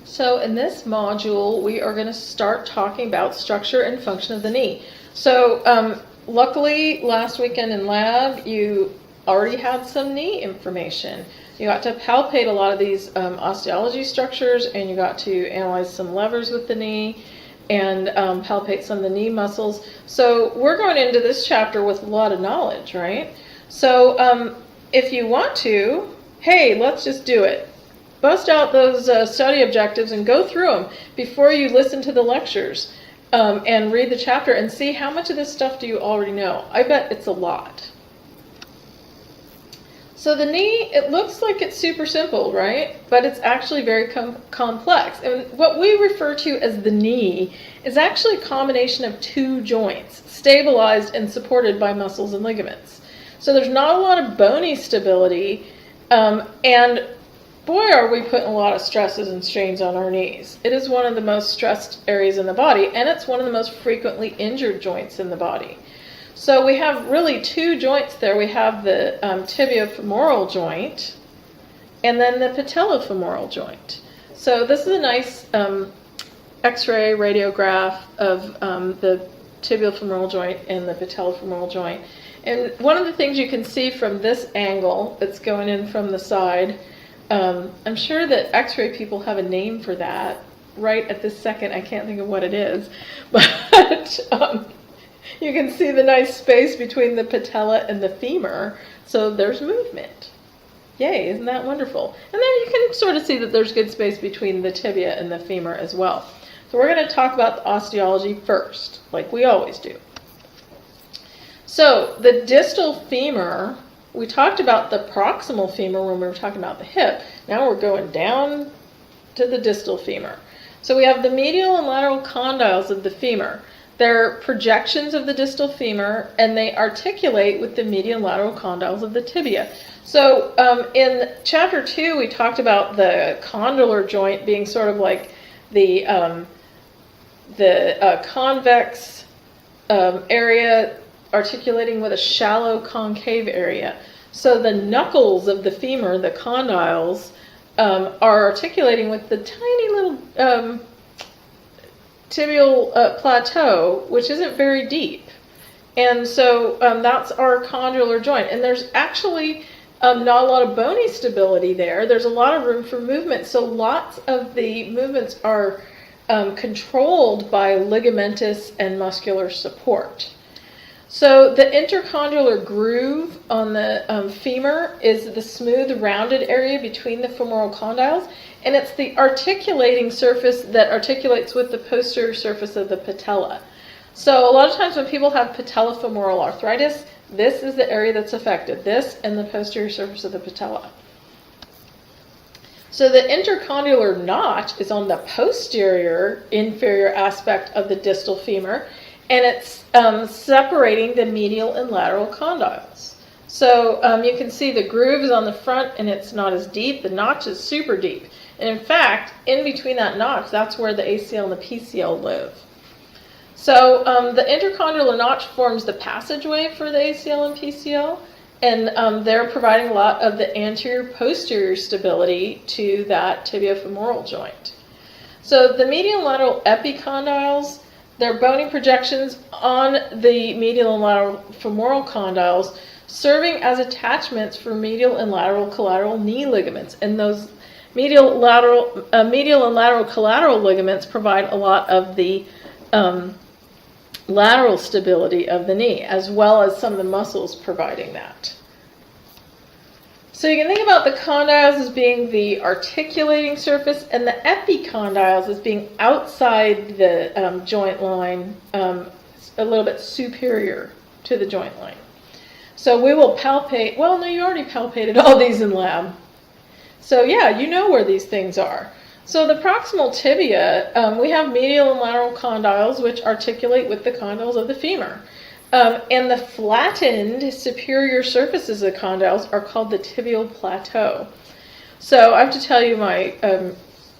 So in this module, we are going to start talking about structure and function of the knee. So luckily, last weekend in lab, you already had some knee information. You got to palpate a lot of these osteology structures, and you got to analyze some levers with the knee and palpate some of the knee muscles. So we're going into this chapter with a lot of knowledge, right? So if you want to, hey, let's just do it. Bust out those study objectives and go through them before you listen to the lectures and read the chapter and see how much of this stuff do you already know. I bet it's a lot. So the knee, it looks like it's super simple, right? But it's actually very complex. And what we refer to as the knee is actually a combination of two joints, stabilized and supported by muscles and ligaments. So there's not a lot of bony stability, and boy, are we putting a lot of stresses and strains on our knees. It is one of the most stressed areas in the body, and it's one of the most frequently injured joints in the body. So we have really two joints there. We have the tibiofemoral joint, and then the patellofemoral joint. So this is a nice X-ray radiograph of the tibiofemoral joint and the patellofemoral joint. And one of the things you can see from this angle that's going in from the side, I'm sure that X-ray people have a name for that. Right at this second, I can't think of what it is, but you can see the nice space between the patella and the femur, so there's movement. Yay, isn't that wonderful? And then you can sort of see that there's good space between the tibia and the femur as well. So we're going to talk about the osteology first, like we always do. So the distal femur, we talked about the proximal femur when we were talking about the hip. Now we're going down to the distal femur. So we have the medial and lateral condyles of the femur. They're projections of the distal femur, and they articulate with the medial and lateral condyles of the tibia. So in chapter 2, we talked about the condylar joint being sort of like the convex area articulating with a shallow concave area. So the knuckles of the femur, the condyles, are articulating with the tiny little tibial plateau, which isn't very deep. And so that's our condylar joint. And there's actually not a lot of bony stability there. There's a lot of room for movement. So lots of the movements are controlled by ligamentous and muscular support. So the intercondylar groove on the femur is the smooth, rounded area between the femoral condyles, and it's the articulating surface that articulates with the posterior surface of the patella. So a lot of times when people have patellofemoral arthritis, this is the area that's affected, this and the posterior surface of the patella. So the intercondylar notch is on the posterior inferior aspect of the distal femur, and it's separating the medial and lateral condyles. So you can see the groove is on the front and it's not as deep. The notch is super deep. And in fact, in between that notch, that's where the ACL and the PCL live. So the intercondylar notch forms the passageway for the ACL and PCL, and they're providing a lot of the anterior-posterior stability to that tibiofemoral joint. So the medial and lateral epicondyles, they're bony projections on the medial and lateral femoral condyles, serving as attachments for medial and lateral collateral knee ligaments. And those medial and lateral collateral ligaments provide a lot of the lateral stability of the knee, as well as some of the muscles providing that. So you can think about the condyles as being the articulating surface, and the epicondyles as being outside the joint line, a little bit superior to the joint line. So we will palpate, well, no, you already palpated all these in lab. So yeah, you know where these things are. So the proximal tibia, we have medial and lateral condyles which articulate with the condyles of the femur. And the flattened superior surfaces of the condyles are called the tibial plateau. So I have to tell you my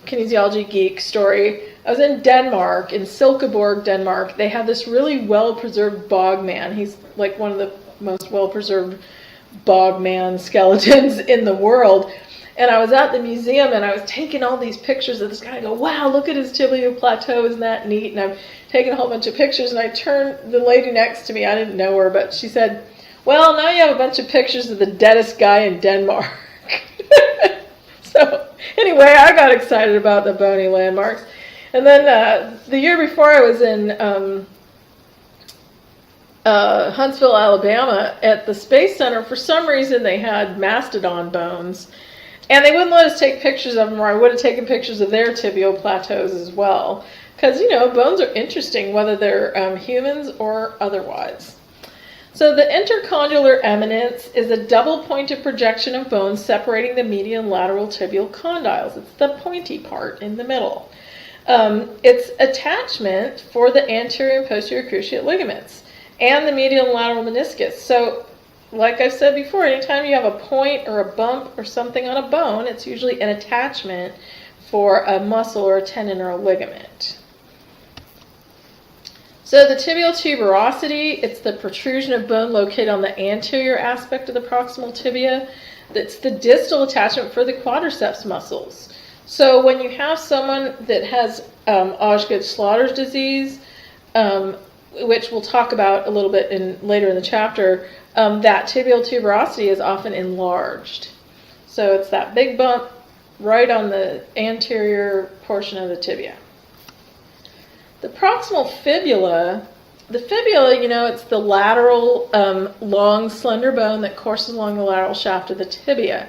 kinesiology geek story. I was in Denmark, in Silkeborg, Denmark. They have this really well-preserved bog man. He's like one of the most well-preserved bog man skeletons in the world. And I was at the museum and I was taking all these pictures of this guy. I go, wow, look at his tibial plateau, isn't that neat? And I'm taking a whole bunch of pictures, and I turned the lady next to me, I didn't know her, but she said, well, now you have a bunch of pictures of the deadest guy in Denmark. So anyway, I got excited about the bony landmarks. And then the year before, I was in Huntsville, Alabama at the Space Center. For some reason, they had mastodon bones. And they wouldn't let us take pictures of them, or I would have taken pictures of their tibial plateaus as well. Because, you know, bones are interesting, whether they're humans or otherwise. So the intercondylar eminence is a double-pointed projection of bones separating the medial and lateral tibial condyles. It's the pointy part in the middle. It's attachment for the anterior and posterior cruciate ligaments and the medial and lateral meniscus. So, like I've said before, anytime you have a point or a bump or something on a bone, it's usually an attachment for a muscle or a tendon or a ligament. So the tibial tuberosity, it's the protrusion of bone located on the anterior aspect of the proximal tibia. It's the distal attachment for the quadriceps muscles. So when you have someone that has Osgood-Schlatters disease, which we'll talk about a little bit later in the chapter, that tibial tuberosity is often enlarged. So it's that big bump right on the anterior portion of the tibia. The proximal fibula, you know, it's the lateral, long, slender bone that courses along the lateral shaft of the tibia.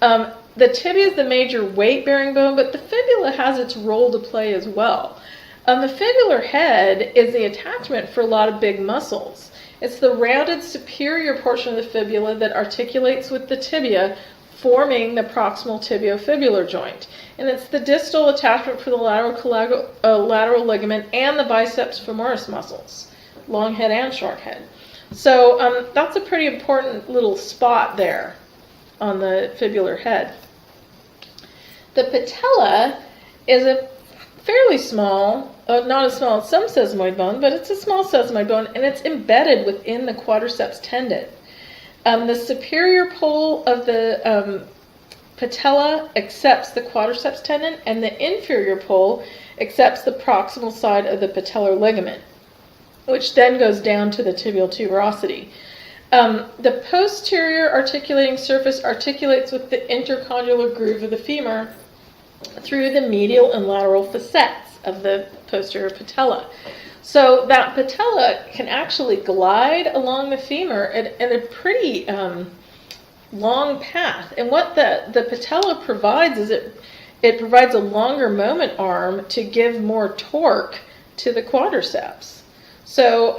The tibia is the major weight-bearing bone, but the fibula has its role to play as well. The fibular head is the attachment for a lot of big muscles. It's the rounded superior portion of the fibula that articulates with the tibia, forming the proximal tibiofibular joint. And it's the distal attachment for the lateral ligament and the biceps femoris muscles, long head and short head. So that's a pretty important little spot there on the fibular head. The patella is a fairly small, not as small as some sesamoid bone, but it's a small sesamoid bone, and it's embedded within the quadriceps tendon. The superior pole of the patella accepts the quadriceps tendon, and the inferior pole accepts the proximal side of the patellar ligament, which then goes down to the tibial tuberosity. The posterior articulating surface articulates with the intercondylar groove of the femur through the medial and lateral facets of the posterior patella. So that patella can actually glide along the femur at a pretty long path. And what the patella provides is it provides a longer moment arm to give more torque to the quadriceps. So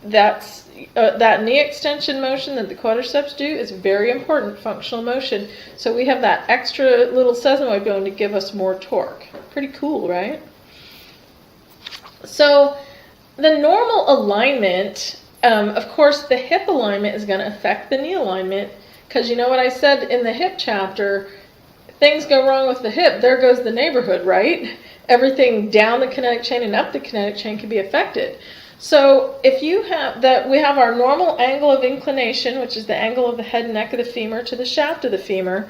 that knee extension motion that the quadriceps do is very important functional motion. So we have that extra little sesamoid bone to give us more torque. Pretty cool, right? So the normal alignment, of course, the hip alignment is going to affect the knee alignment, because you know what I said in the hip chapter, things go wrong with the hip, there goes the neighborhood, right? Everything down the kinetic chain and up the kinetic chain can be affected. So if you have that, we have our normal angle of inclination, which is the angle of the head and neck of the femur to the shaft of the femur,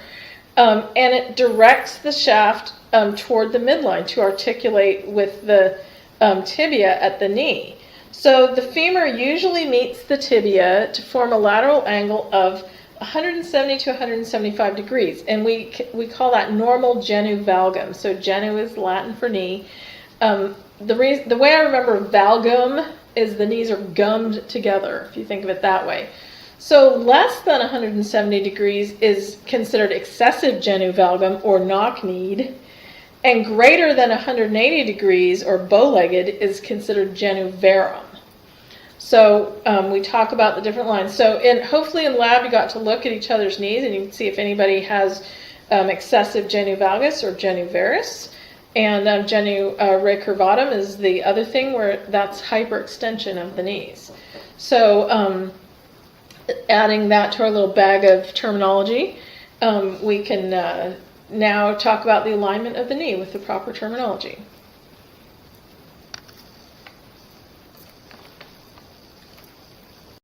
and it directs the shaft toward the midline to articulate with the tibia at the knee. So the femur usually meets the tibia to form a lateral angle of 170 to 175 degrees, and we call that normal genu valgum. So genu is Latin for knee. The way I remember valgum is the knees are gummed together, if you think of it that way. So less than 170 degrees is considered excessive genu valgum or knock-kneed, and greater than 180 degrees or bow-legged is considered genu varum. So we talk about the different lines. So hopefully in lab you got to look at each other's knees and you can see if anybody has excessive genu valgus or genu varus. And genu recurvatum is the other thing where that's hyperextension of the knees. So adding that to our little bag of terminology, we can now talk about the alignment of the knee with the proper terminology.